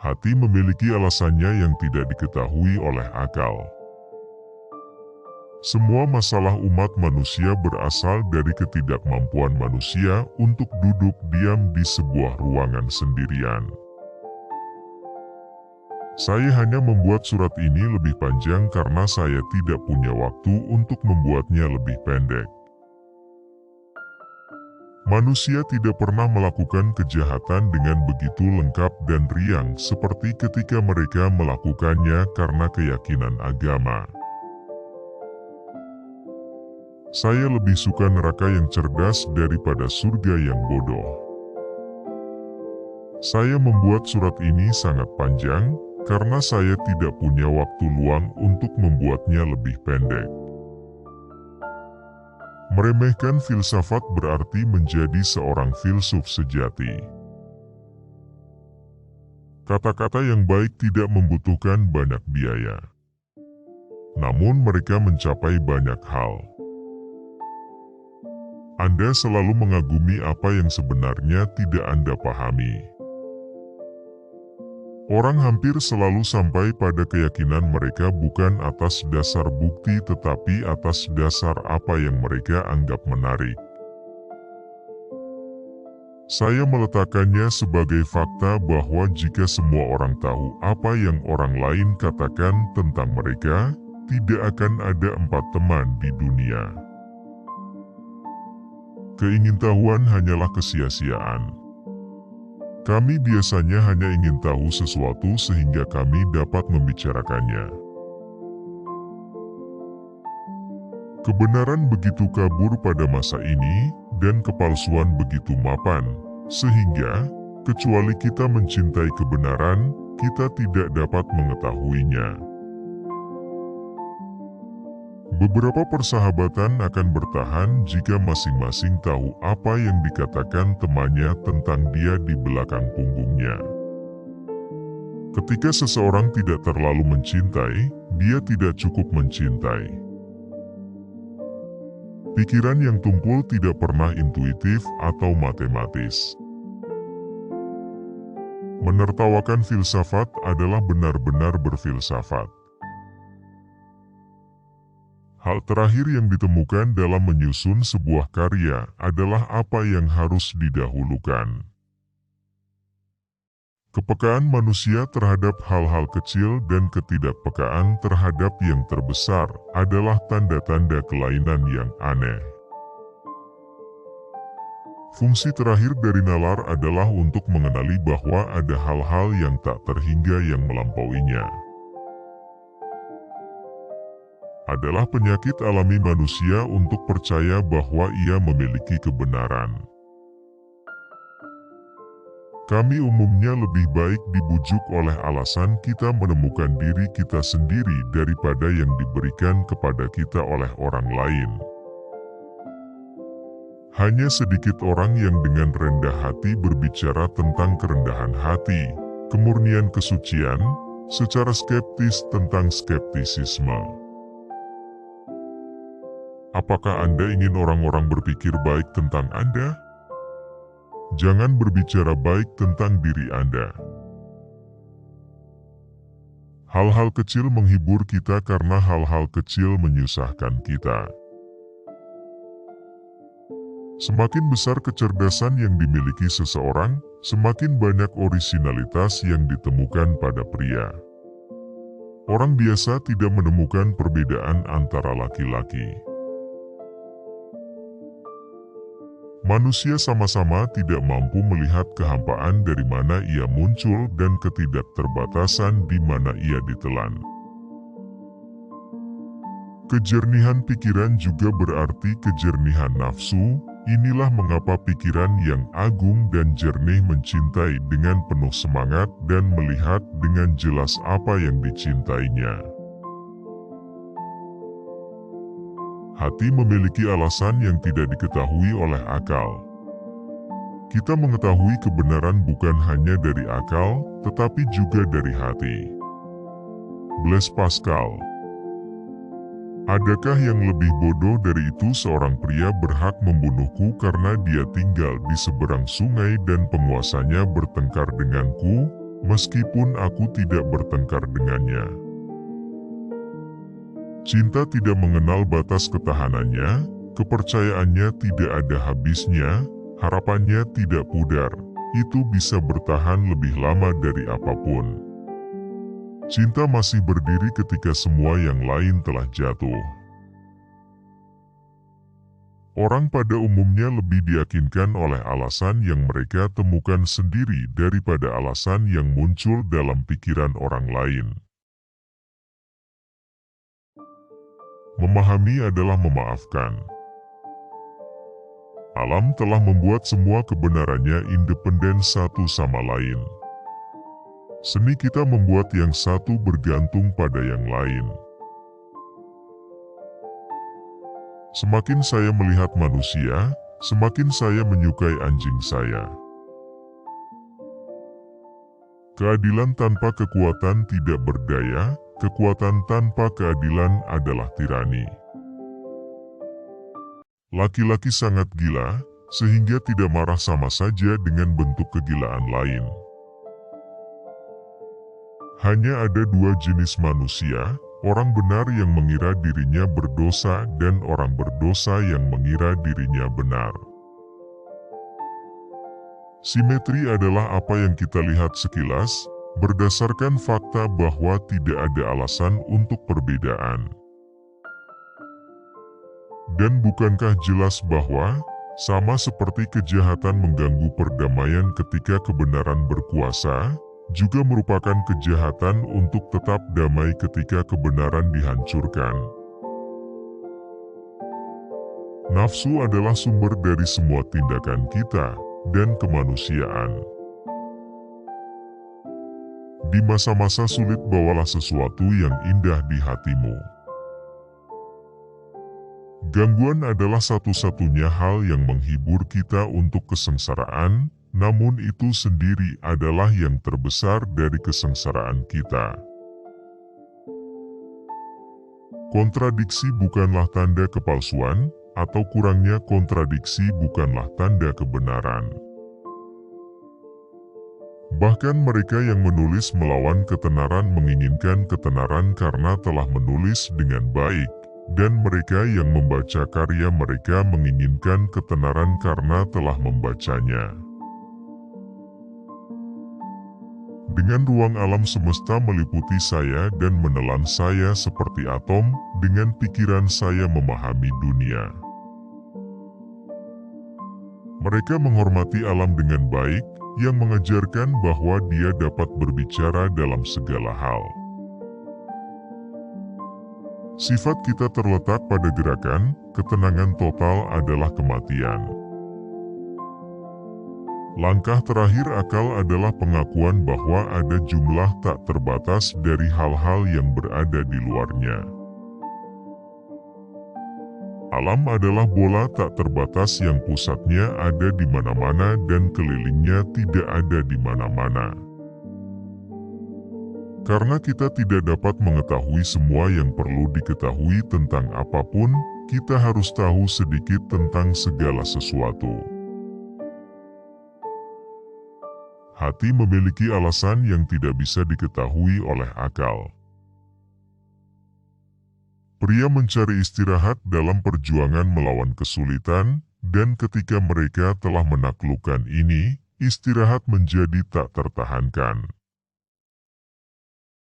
Hati memiliki alasannya yang tidak diketahui oleh akal. Semua masalah umat manusia berasal dari ketidakmampuan manusia untuk duduk diam di sebuah ruangan sendirian. Saya hanya membuat surat ini lebih panjang karena saya tidak punya waktu untuk membuatnya lebih pendek. Manusia tidak pernah melakukan kejahatan dengan begitu lengkap dan riang seperti ketika mereka melakukannya karena keyakinan agama. Saya lebih suka neraka yang cerdas daripada surga yang bodoh. Saya membuat surat ini sangat panjang karena saya tidak punya waktu luang untuk membuatnya lebih pendek. Meremehkan filsafat berarti menjadi seorang filsuf sejati. Kata-kata yang baik tidak membutuhkan banyak biaya. Namun mereka mencapai banyak hal. Anda selalu mengagumi apa yang sebenarnya tidak Anda pahami. Orang hampir selalu sampai pada keyakinan mereka bukan atas dasar bukti tetapi atas dasar apa yang mereka anggap menarik. Saya meletakkannya sebagai fakta bahwa jika semua orang tahu apa yang orang lain katakan tentang mereka, tidak akan ada 4 teman di dunia. Keingintahuan hanyalah kesia-siaan. Kami biasanya hanya ingin tahu sesuatu sehingga kami dapat membicarakannya. Kebenaran begitu kabur pada masa ini, dan kepalsuan begitu mapan, sehingga, kecuali kita mencintai kebenaran, kita tidak dapat mengetahuinya. Beberapa persahabatan akan bertahan jika masing-masing tahu apa yang dikatakan temannya tentang dia di belakang punggungnya. Ketika seseorang tidak terlalu mencintai, dia tidak cukup mencintai. Pikiran yang tumpul tidak pernah intuitif atau matematis. Menertawakan filsafat adalah benar-benar berfilsafat. Hal terakhir yang ditemukan dalam menyusun sebuah karya adalah apa yang harus didahulukan. Kepekaan manusia terhadap hal-hal kecil dan ketidakpekaan terhadap yang terbesar adalah tanda-tanda kelainan yang aneh. Fungsi terakhir dari nalar adalah untuk mengenali bahwa ada hal-hal yang tak terhingga yang melampauinya. Adalah penyakit alami manusia untuk percaya bahwa ia memiliki kebenaran. Kami umumnya lebih baik dibujuk oleh alasan kita menemukan diri kita sendiri daripada yang diberikan kepada kita oleh orang lain. Hanya sedikit orang yang dengan rendah hati berbicara tentang kerendahan hati, kemurnian kesucian, secara skeptis tentang skeptisisme. Apakah Anda ingin orang-orang berpikir baik tentang Anda? Jangan berbicara baik tentang diri Anda. Hal-hal kecil menghibur kita karena hal-hal kecil menyusahkan kita. Semakin besar kecerdasan yang dimiliki seseorang, semakin banyak orisinalitas yang ditemukan pada pria. Orang biasa tidak menemukan perbedaan antara laki-laki. Manusia sama-sama tidak mampu melihat kehampaan dari mana ia muncul dan ketidakterbatasan di mana ia ditelan. Kejernihan pikiran juga berarti kejernihan nafsu. Inilah mengapa pikiran yang agung dan jernih mencintai dengan penuh semangat dan melihat dengan jelas apa yang dicintainya. Hati memiliki alasan yang tidak diketahui oleh akal. Kita mengetahui kebenaran bukan hanya dari akal, tetapi juga dari hati. Blaise Pascal. Adakah yang lebih bodoh dari itu seorang pria berhak membunuhku karena dia tinggal di seberang sungai dan penguasanya bertengkar denganku? meskipun aku tidak bertengkar dengannya. Cinta tidak mengenal batas ketahanannya, kepercayaannya tidak ada habisnya, harapannya tidak pudar, itu bisa bertahan lebih lama dari apapun. Cinta masih berdiri ketika semua yang lain telah jatuh. Orang pada umumnya lebih diyakinkan oleh alasan yang mereka temukan sendiri daripada alasan yang muncul dalam pikiran orang lain. Memahami adalah memaafkan. Alam telah membuat semua kebenarannya independen satu sama lain. Seni kita membuat yang satu bergantung pada yang lain. Semakin saya melihat manusia, semakin saya menyukai anjing saya. Keadilan tanpa kekuatan tidak berdaya, kekuatan tanpa keadilan adalah tirani. Laki-laki sangat gila, sehingga tidak marah sama saja dengan bentuk kegilaan lain. Hanya ada dua jenis manusia, orang benar yang mengira dirinya berdosa dan orang berdosa yang mengira dirinya benar. Simetri adalah apa yang kita lihat sekilas, berdasarkan fakta bahwa tidak ada alasan untuk perbedaan. Dan bukankah jelas bahwa, sama seperti kejahatan mengganggu perdamaian ketika kebenaran berkuasa, juga merupakan kejahatan untuk tetap damai ketika kebenaran dihancurkan. Nafsu adalah sumber dari semua tindakan kita dan kemanusiaan. Di masa-masa sulit bawalah sesuatu yang indah di hatimu. Gangguan adalah satu-satunya hal yang menghibur kita untuk kesengsaraan, namun itu sendiri adalah yang terbesar dari kesengsaraan kita. Kontradiksi bukanlah tanda kepalsuan, atau kurangnya kontradiksi bukanlah tanda kebenaran. Bahkan mereka yang menulis melawan ketenaran menginginkan ketenaran karena telah menulis dengan baik, dan mereka yang membaca karya mereka menginginkan ketenaran karena telah membacanya. Dengan ruang alam semesta meliputi saya dan menelan saya seperti atom, dengan pikiran saya memahami dunia. Mereka menghormati alam dengan baik, yang mengajarkan bahwa dia dapat berbicara dalam segala hal. Sifat kita terletak pada gerakan, ketenangan total adalah kematian. Langkah terakhir akal adalah pengakuan bahwa ada jumlah tak terbatas dari hal-hal yang berada di luarnya. Alam adalah bola tak terbatas yang pusatnya ada di mana-mana dan kelilingnya tidak ada di mana-mana. Karena kita tidak dapat mengetahui semua yang perlu diketahui tentang apapun, kita harus tahu sedikit tentang segala sesuatu. Hati memiliki alasan yang tidak bisa diketahui oleh akal. Pria mencari istirahat dalam perjuangan melawan kesulitan, dan ketika mereka telah menaklukkan ini, istirahat menjadi tak tertahankan.